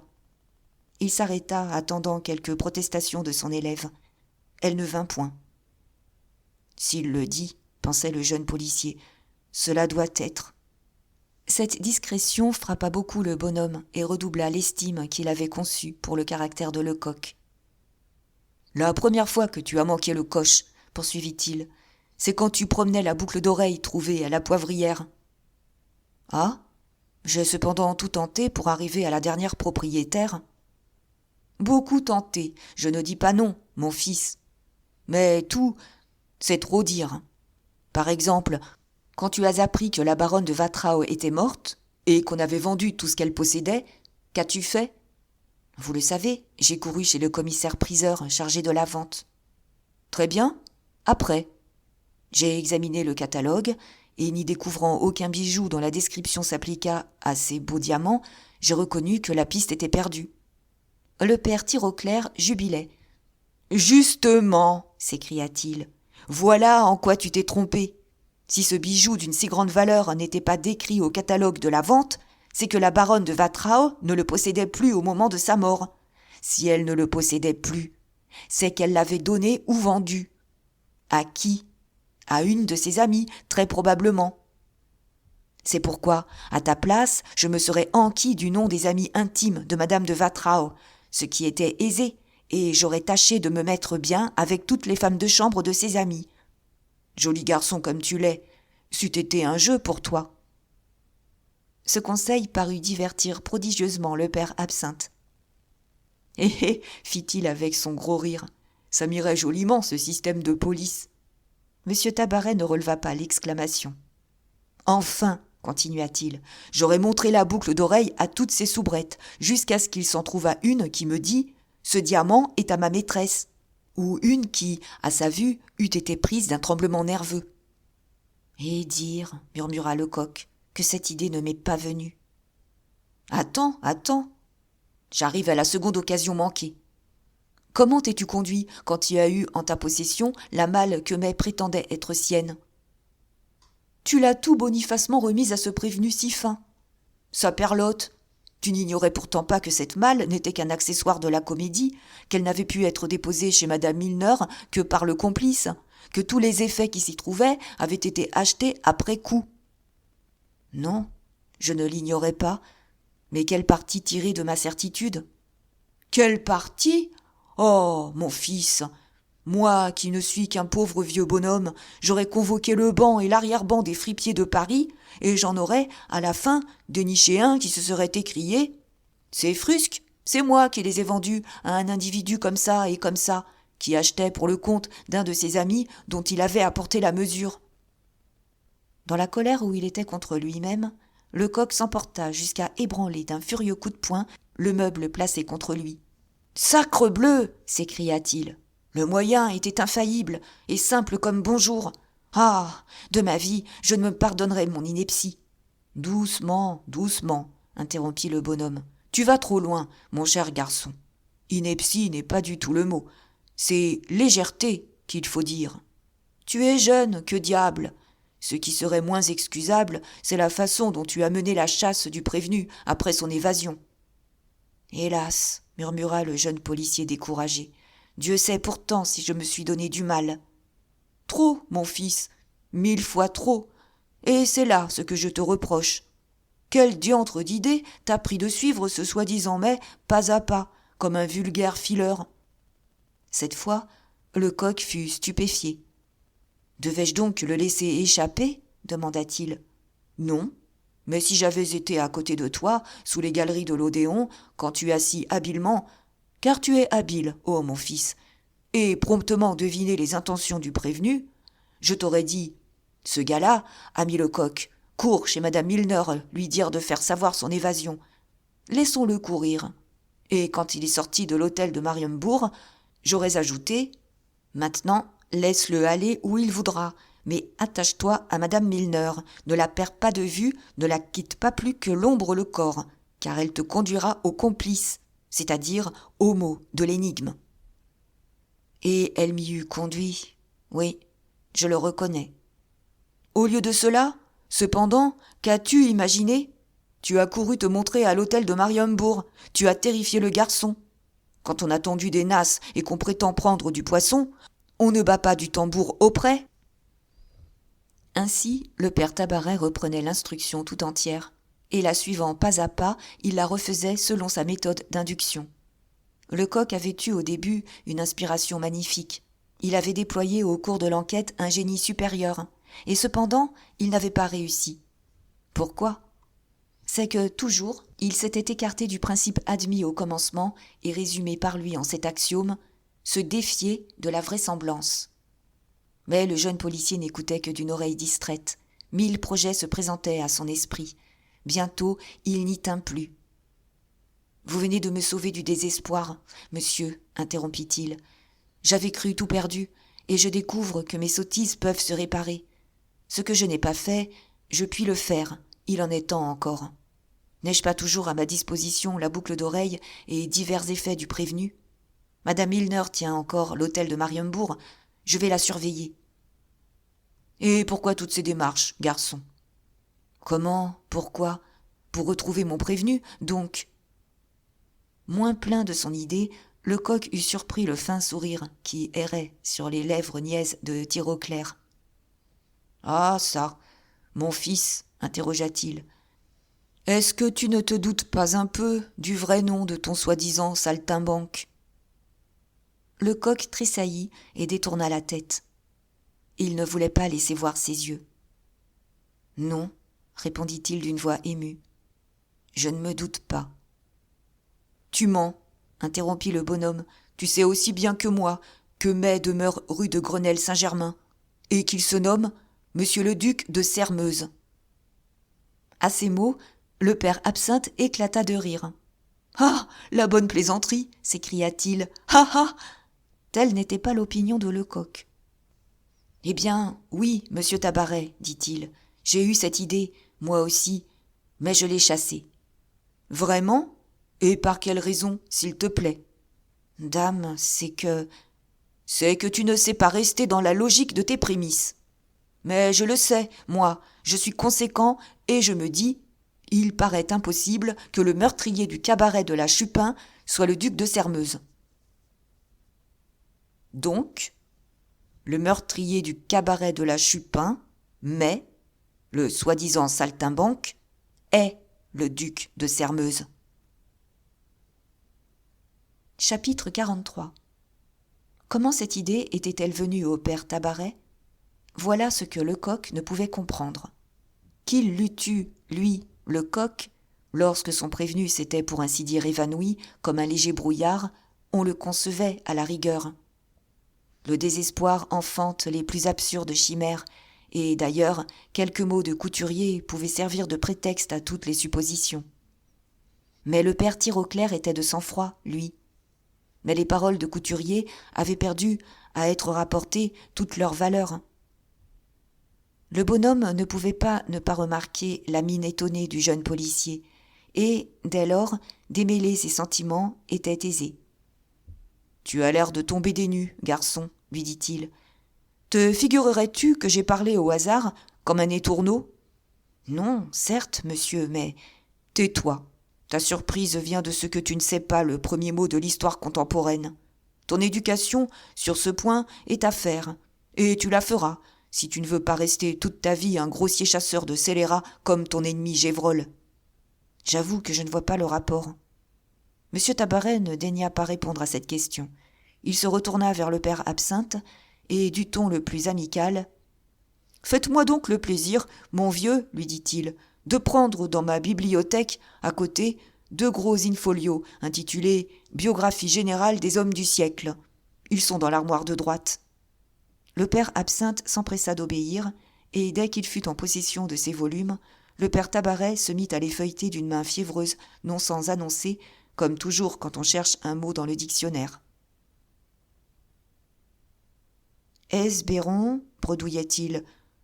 Il s'arrêta, attendant quelques protestations de son élève. Elle ne vint point. « S'il le dit, pensait le jeune policier, cela doit être. » Cette discrétion frappa beaucoup le bonhomme et redoubla l'estime qu'il avait conçue pour le caractère de Lecoq. « La première fois que tu as manqué le coche, poursuivit-il, c'est quand tu promenais la boucle d'oreille trouvée à la poivrière. »« Ah, j'ai cependant tout tenté pour arriver à la dernière propriétaire. »« Beaucoup tenté, je ne dis pas non, mon fils. Mais tout, c'est trop dire. Par exemple, quand tu as appris que la baronne de Watrau était morte et qu'on avait vendu tout ce qu'elle possédait, qu'as-tu fait ? Vous le savez, j'ai couru chez le commissaire-priseur chargé de la vente. Très bien, après. J'ai examiné le catalogue et n'y découvrant aucun bijou dont la description s'appliqua à ces beaux diamants, j'ai reconnu que la piste était perdue. Le père Tirauclair jubilait. « Justement, s'écria-t-il, voilà en quoi tu t'es trompé. Si ce bijou d'une si grande valeur n'était pas décrit au catalogue de la vente, c'est que la baronne de Watrau ne le possédait plus au moment de sa mort. Si elle ne le possédait plus, c'est qu'elle l'avait donné ou vendu. À qui ? À une de ses amies, très probablement. C'est pourquoi, à ta place, je me serais enquis du nom des amis intimes de madame de Watrau, ce qui était aisé, et j'aurais tâché de me mettre bien avec toutes les femmes de chambre de ses amis. Joli garçon comme tu l'es, c'eût été un jeu pour toi. » Ce conseil parut divertir prodigieusement le père Absinthe. « Hé hé, fit-il avec son gros rire, ça m'irait joliment ce système de police. » Monsieur Tabaret ne releva pas l'exclamation. « Enfin, continua-t-il, j'aurais montré la boucle d'oreille à toutes ces soubrettes, jusqu'à ce qu'il s'en trouvât une qui me dit « Ce diamant est à ma maîtresse », ou une qui, à sa vue, eût été prise d'un tremblement nerveux. « Et dire, murmura Lecoq, que cette idée ne m'est pas venue. »« Attends, j'arrive à la seconde occasion manquée. Comment t'es-tu conduit quand tu as eu en ta possession la malle que May prétendait être sienne ? Tu l'as tout bonifacement remise à ce prévenu si fin. Saperlotte, tu n'ignorais pourtant pas que cette malle n'était qu'un accessoire de la comédie, qu'elle n'avait pu être déposée chez madame Milner que par le complice, que tous les effets qui s'y trouvaient avaient été achetés après coup. Non, je ne l'ignorais pas, mais quel parti tirer de ma certitude ? Quel parti ? Oh, mon fils, moi qui ne suis qu'un pauvre vieux bonhomme, j'aurais convoqué le banc et l'arrière-ban des fripiers de Paris, et j'en aurais, à la fin, déniché un qui se serait écrié « C'est frusque, c'est moi qui les ai vendus à un individu comme ça et comme ça, qui achetait pour le compte d'un de ses amis dont il avait apporté la mesure. » Dans la colère où il était contre lui-même, Lecoq s'emporta jusqu'à ébranler d'un furieux coup de poing le meuble placé contre lui. « Sacrebleu !» s'écria-t-il. « Le moyen était infaillible et simple comme bonjour. Ah, de ma vie, je ne me pardonnerai mon ineptie. »« Doucement, interrompit le bonhomme. Tu vas trop loin, mon cher garçon. Ineptie n'est pas du tout le mot. C'est légèreté qu'il faut dire. Tu es jeune, que diable ! Ce qui serait moins excusable, c'est la façon dont tu as mené la chasse du prévenu après son évasion. »« Hélas !» murmura le jeune policier découragé. « Dieu sait pourtant si je me suis donné du mal. »« Trop, mon fils, 1000 fois trop. Et c'est là ce que je te reproche. Quel diantre d'idée t'a pris de suivre ce soi-disant May pas à pas, comme un vulgaire fileur ?» Cette fois, Lecoq fut stupéfié. « Devais-je donc le laisser échapper ? demanda-t-il. « Non, Mais si j'avais été à côté de toi, sous les galeries de l'Odéon, quand tu as si habilement, car tu es habile, ô mon fils, et promptement deviné les intentions du prévenu, je t'aurais dit, ce gars-là, ami Lecoq, cours chez madame Milner lui dire de faire savoir son évasion. Laissons-le courir. Et quand il est sorti de l'hôtel de Mariembourg, j'aurais ajouté, maintenant, laisse-le aller où il voudra, mais attache-toi à madame Milner, ne la perds pas de vue, ne la quitte pas plus que l'ombre le corps, car elle te conduira au complice, c'est-à-dire au mot de l'énigme. Et elle m'y eût conduit, oui, je le reconnais. Au lieu de cela, cependant, qu'as-tu imaginé ? Tu as couru te montrer à l'hôtel de Mariembourg, tu as terrifié le garçon. Quand on a tendu des nasses et qu'on prétend prendre du poisson, on ne bat pas du tambour auprès. Ainsi, le père Tabaret reprenait l'instruction tout entière, et la suivant pas à pas, il la refaisait selon sa méthode d'induction. Lecoq avait eu au début une inspiration magnifique. Il avait déployé au cours de l'enquête un génie supérieur, et cependant, il n'avait pas réussi. Pourquoi ? C'est que, toujours, il s'était écarté du principe admis au commencement et résumé par lui en cet axiome, se défier de la vraisemblance. Mais le jeune policier n'écoutait que d'une oreille distraite. 1000 projets se présentaient à son esprit. Bientôt, il n'y tint plus. « Vous venez de me sauver du désespoir, monsieur, interrompit-il. J'avais cru tout perdu, et je découvre que mes sottises peuvent se réparer. Ce que je n'ai pas fait, je puis le faire, il en est temps encore. N'ai-je pas toujours à ma disposition la boucle d'oreille et divers effets du prévenu ? Madame Milner tient encore l'hôtel de Mariembourg, je vais la surveiller. Et pourquoi toutes ces démarches, garçon ? Comment ? Pourquoi ? Pour retrouver mon prévenu, donc. Moins plein de son idée, Lecoq eût surpris le fin sourire qui errait sur les lèvres niaises de Tirauclair. « Ah, ça, mon fils, interrogea-t-il, est-ce que tu ne te doutes pas un peu du vrai nom de ton soi-disant saltimbanque ?» Lecoq tressaillit et détourna la tête. Il ne voulait pas laisser voir ses yeux. « Non, répondit-il d'une voix émue, je ne me doute pas. »« Tu mens, interrompit le bonhomme, tu sais aussi bien que moi que Mai demeure rue de Grenelle-Saint-Germain, et qu'il se nomme Monsieur le Duc de Sairmeuse. » À ces mots, le père Absinthe éclata de rire. « Ah, la bonne plaisanterie !» s'écria-t-il. « Ah ah !» Telle n'était pas l'opinion de Lecoq. « Eh bien, oui, monsieur Tabaret, dit-il, j'ai eu cette idée, moi aussi, mais je l'ai chassée. »« Vraiment ? Et par quelle raison, s'il te plaît ? » ?»« Dame, c'est que tu ne sais pas rester dans la logique de tes prémices. Mais je le sais, moi, je suis conséquent et je me dis, il paraît impossible que le meurtrier du cabaret de la Chupin soit le duc de Sairmeuse. Donc, le meurtrier du cabaret de la Chupin, mais le soi-disant saltimbanque, est le duc de Sairmeuse. Chapitre 43. Comment cette idée était-elle venue au père Tabaret ? Voilà ce que Lecoq ne pouvait comprendre. Qu'il l'eût eu, lui, Lecoq, lorsque son prévenu s'était pour ainsi dire évanoui, comme un léger brouillard, on le concevait à la rigueur. Le désespoir enfante les plus absurdes chimères, et d'ailleurs, quelques mots de couturier pouvaient servir de prétexte à toutes les suppositions. Mais le père Tirauclair était de sang-froid, lui. Mais les paroles de couturier avaient perdu à être rapportées toute leur valeur. Le bonhomme ne pouvait pas ne pas remarquer la mine étonnée du jeune policier, et, dès lors, démêler ses sentiments était aisé. « Tu as l'air de tomber des nues, garçon, » lui dit-il. « Te figurerais-tu que j'ai parlé au hasard, comme un étourneau ? » ?»« Non, certes, monsieur, mais tais-toi. Ta surprise vient de ce que tu ne sais pas le premier mot de l'histoire contemporaine. Ton éducation, sur ce point, est à faire, et tu la feras, si tu ne veux pas rester toute ta vie un grossier chasseur de scélérats comme ton ennemi Gévrol. » J'avoue que je ne vois pas le rapport. Monsieur Tabaret ne daigna pas répondre à cette question. Il se retourna vers le père Absinthe et, du ton le plus amical, « Faites-moi donc le plaisir, mon vieux, lui dit-il, de prendre dans ma bibliothèque, à côté, 2 gros in-folios intitulés « Biographie générale des hommes du siècle ». Ils sont dans l'armoire de droite. Le père Absinthe s'empressa d'obéir, et dès qu'il fut en possession de ces volumes, le père Tabaret se mit à les feuilleter d'une main fiévreuse, non sans annoncer, comme toujours quand on cherche un mot dans le dictionnaire. « Esbéron, bredouillait-il,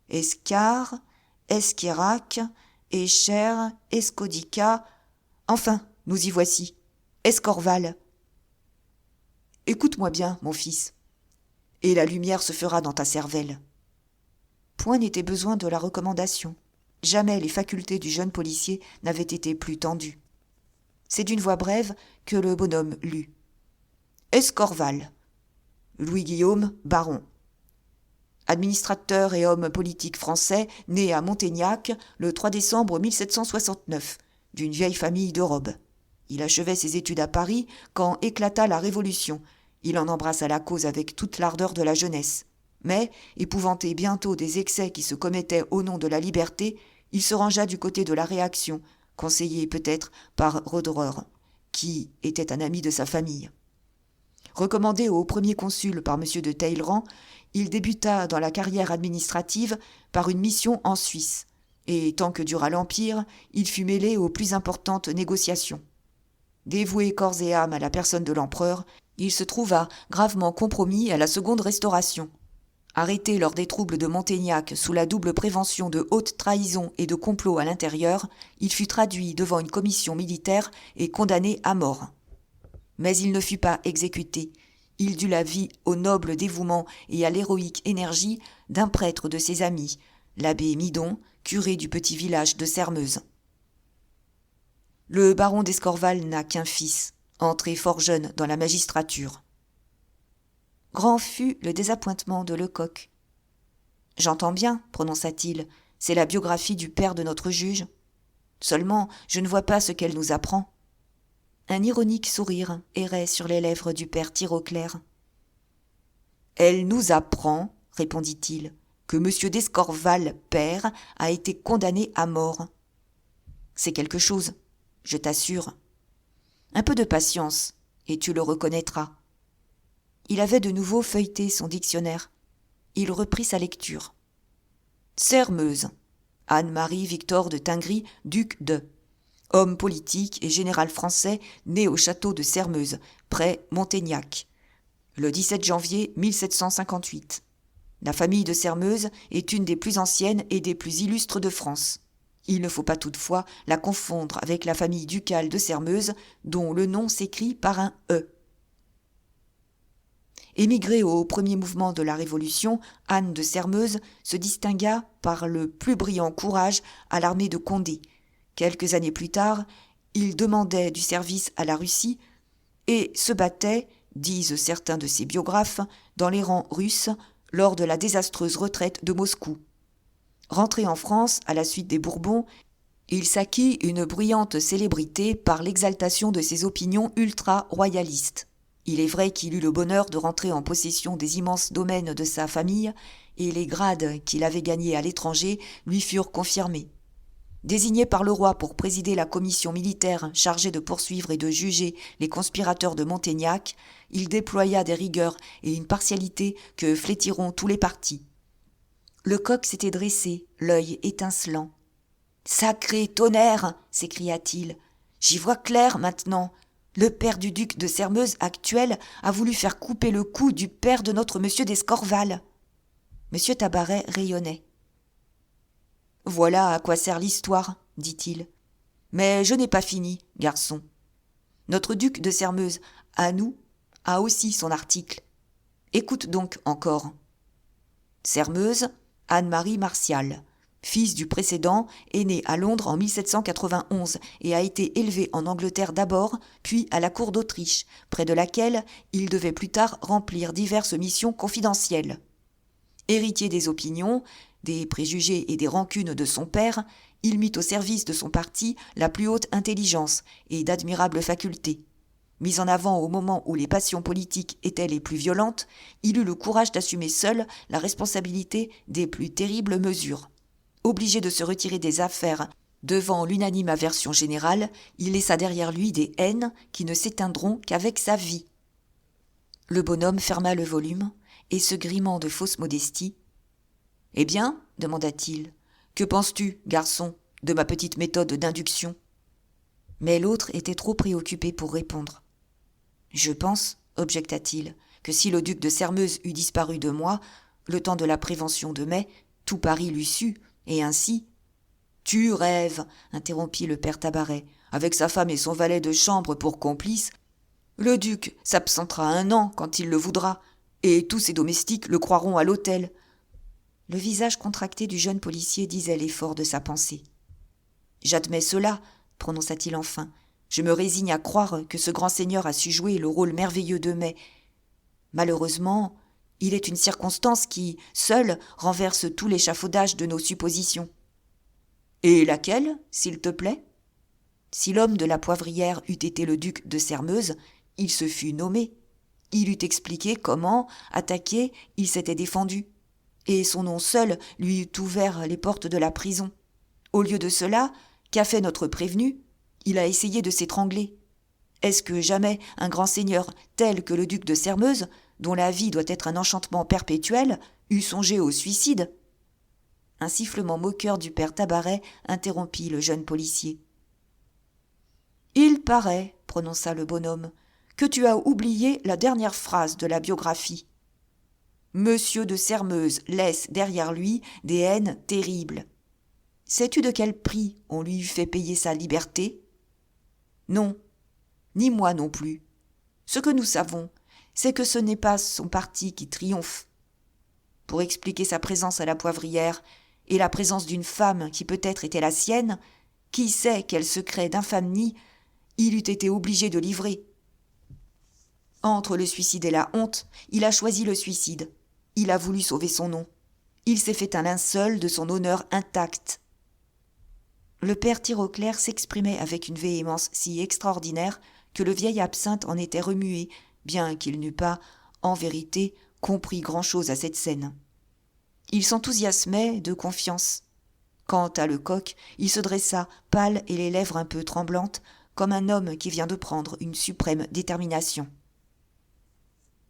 Escar, Esquirac, Escher, Escodica, enfin, nous y voici, Escorval. Écoute-moi bien, mon fils, et la lumière se fera dans ta cervelle. » Point n'était besoin de la recommandation. Jamais les facultés du jeune policier n'avaient été plus tendues. C'est d'une voix brève que le bonhomme lut. Escorval, Louis-Guillaume, baron. Administrateur et homme politique français, né à Montaignac le 3 décembre 1769, d'une vieille famille de robes. Il achevait ses études à Paris quand éclata la Révolution. Il en embrassa la cause avec toute l'ardeur de la jeunesse. Mais, épouvanté bientôt des excès qui se commettaient au nom de la liberté, il se rangea du côté de la réaction, conseillé peut-être par Roederer, qui était un ami de sa famille. Recommandé au premier consul par M. de Talleyrand, il débuta dans la carrière administrative par une mission en Suisse, et tant que dura l'Empire, il fut mêlé aux plus importantes négociations. Dévoué corps et âme à la personne de l'empereur, il se trouva gravement compromis à la seconde Restauration. Arrêté lors des troubles de Montaignac sous la double prévention de haute trahison et de complot à l'intérieur, il fut traduit devant une commission militaire et condamné à mort. Mais il ne fut pas exécuté. Il dut la vie au noble dévouement et à l'héroïque énergie d'un prêtre de ses amis, l'abbé Midon, curé du petit village de Sermeuse. Le baron d'Escorval n'a qu'un fils, entré fort jeune dans la magistrature. Grand fut le désappointement de Lecoq. « J'entends bien, prononça-t-il, c'est la biographie du père de notre juge. Seulement, je ne vois pas ce qu'elle nous apprend. » Un ironique sourire errait sur les lèvres du père Tirauclair. « Elle nous apprend, répondit-il, que M. d'Escorval, père, a été condamné à mort. C'est quelque chose, je t'assure. Un peu de patience, et tu le reconnaîtras. » Il avait de nouveau feuilleté son dictionnaire. Il reprit sa lecture. Sermeuse, Anne-Marie Victor de Tingry, duc de. Homme politique et général français né au château de Sermeuse, près Montaignac, le 17 janvier 1758. La famille de Sermeuse est une des plus anciennes et des plus illustres de France. Il ne faut pas toutefois la confondre avec la famille ducale de Sermeuse, dont le nom s'écrit par un « e ». Émigrée au premier mouvement de la Révolution, Anne de Sermeuse se distingua par le plus brillant courage à l'armée de Condé. Quelques années plus tard, il demandait du service à la Russie et se battait, disent certains de ses biographes, dans les rangs russes lors de la désastreuse retraite de Moscou. Rentré en France à la suite des Bourbons, il s'acquit une bruyante célébrité par l'exaltation de ses opinions ultra-royalistes. Il est vrai qu'il eut le bonheur de rentrer en possession des immenses domaines de sa famille et les grades qu'il avait gagnés à l'étranger lui furent confirmés. Désigné par le roi pour présider la commission militaire chargée de poursuivre et de juger les conspirateurs de Montaignac, il déploya des rigueurs et une partialité que flétiront tous les partis. Lecoq s'était dressé, l'œil étincelant. « Sacré tonnerre !» s'écria-t-il. « J'y vois clair maintenant. Le père du duc de Sermeuse actuel a voulu faire couper le cou du père de notre monsieur d'Escorval. » Monsieur Tabaret rayonnait. « Voilà à quoi sert l'histoire, dit-il. Mais je n'ai pas fini, garçon. Notre duc de Sermeuse, à nous, a aussi son article. Écoute donc encore. Sermeuse, Anne-Marie Martial, fils du précédent, est né à Londres en 1791 et a été élevé en Angleterre d'abord, puis à la cour d'Autriche, près de laquelle il devait plus tard remplir diverses missions confidentielles. Héritier des opinions, des préjugés et des rancunes de son père, il mit au service de son parti la plus haute intelligence et d'admirables facultés. Mis en avant au moment où les passions politiques étaient les plus violentes, il eut le courage d'assumer seul la responsabilité des plus terribles mesures. Obligé de se retirer des affaires Devant l'unanime aversion générale, il laissa derrière lui des haines qui ne s'éteindront qu'avec sa vie. Le bonhomme ferma le volume et, se grimant de fausse modestie, « Eh bien, demanda-t-il, que penses-tu, garçon, de ma petite méthode d'induction ?» Mais l'autre était trop préoccupé pour répondre. « Je pense, objecta-t-il, que si le duc de Sairmeuse eût disparu de moi, le temps de la prévention de mai, tout Paris l'eût su, et ainsi... » « Tu rêves, interrompit le père Tabaret, avec sa femme et son valet de chambre pour complices. Le duc s'absentera 1 an quand il le voudra, et tous ses domestiques le croiront à l'hôtel. » Le visage contracté du jeune policier disait l'effort de sa pensée. « J'admets cela, prononça-t-il enfin. Je me résigne à croire que ce grand seigneur a su jouer le rôle merveilleux de mai. Malheureusement, il est une circonstance qui, seule, renverse tout l'échafaudage de nos suppositions. » « Et laquelle, s'il te plaît ? » Si l'homme de la poivrière eût été le duc de Sairmeuse, il se fût nommé. Il eût expliqué comment, attaqué, il s'était défendu. Et son nom seul lui eût ouvert les portes de la prison. Au lieu de cela, qu'a fait notre prévenu ? Il a essayé de s'étrangler. Est-ce que jamais un grand seigneur tel que le duc de Sairmeuse, dont la vie doit être un enchantement perpétuel, eût songé au suicide ? Un sifflement moqueur du père Tabaret interrompit le jeune policier. « Il paraît, prononça le bonhomme, que tu as oublié la dernière phrase de la biographie. Monsieur de Sairmeuse laisse derrière lui des haines terribles. Sais-tu de quel prix on lui eût fait payer sa liberté ? Non, ni moi non plus. Ce que nous savons, c'est que ce n'est pas son parti qui triomphe. Pour expliquer sa présence à la poivrière, et la présence d'une femme qui peut-être était la sienne, qui sait quel secret d'infamie il eût été obligé de livrer. Entre le suicide et la honte, il a choisi le suicide. Il a voulu sauver son nom. Il s'est fait un linceul de son honneur intact. » Le père Tirauclair s'exprimait avec une véhémence si extraordinaire que le vieil absinthe en était remué, bien qu'il n'eût pas, en vérité, compris grand-chose à cette scène. Il s'enthousiasmait de confiance. Quant à Lecoq, il se dressa, pâle et les lèvres un peu tremblantes, comme un homme qui vient de prendre une suprême détermination.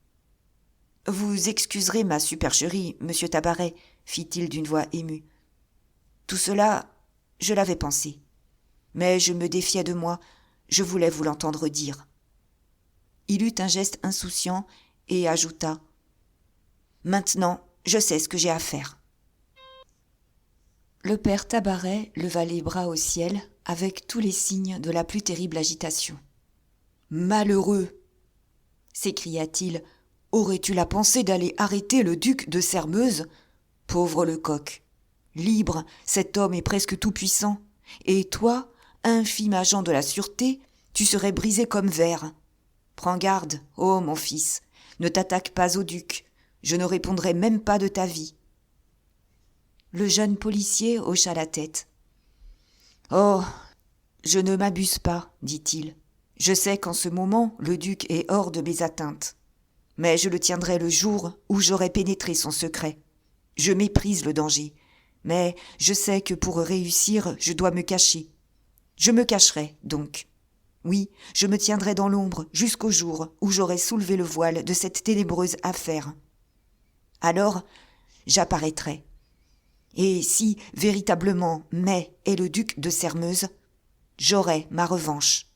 « Vous excuserez ma supercherie, monsieur Tabaret, fit-il d'une voix émue. Tout cela, je l'avais pensé. Mais je me défiais de moi, je voulais vous l'entendre dire. » Il eut un geste insouciant et ajouta « Maintenant, je sais ce que j'ai à faire. » Le père Tabaret leva les bras au ciel avec tous les signes de la plus terrible agitation. « Malheureux !» s'écria-t-il. « Aurais-tu la pensée d'aller arrêter le duc de Sairmeuse ? Pauvre Lecoq ! Libre, cet homme est presque tout-puissant. Et toi, infime agent de la sûreté, tu serais brisé comme verre. Prends garde, ô mon fils, ne t'attaque pas au duc. Je ne répondrai même pas de ta vie. » Le jeune policier hocha la tête. « Oh, je ne m'abuse pas, dit-il. Je sais qu'en ce moment, le duc est hors de mes atteintes. Mais je le tiendrai le jour où j'aurai pénétré son secret. Je méprise le danger, mais je sais que pour réussir, je dois me cacher. Je me cacherai, donc. Oui, je me tiendrai dans l'ombre jusqu'au jour où j'aurai soulevé le voile de cette ténébreuse affaire. Alors, j'apparaîtrai. Et si, véritablement, Mai est le duc de Sairmeuse, j'aurai ma revanche.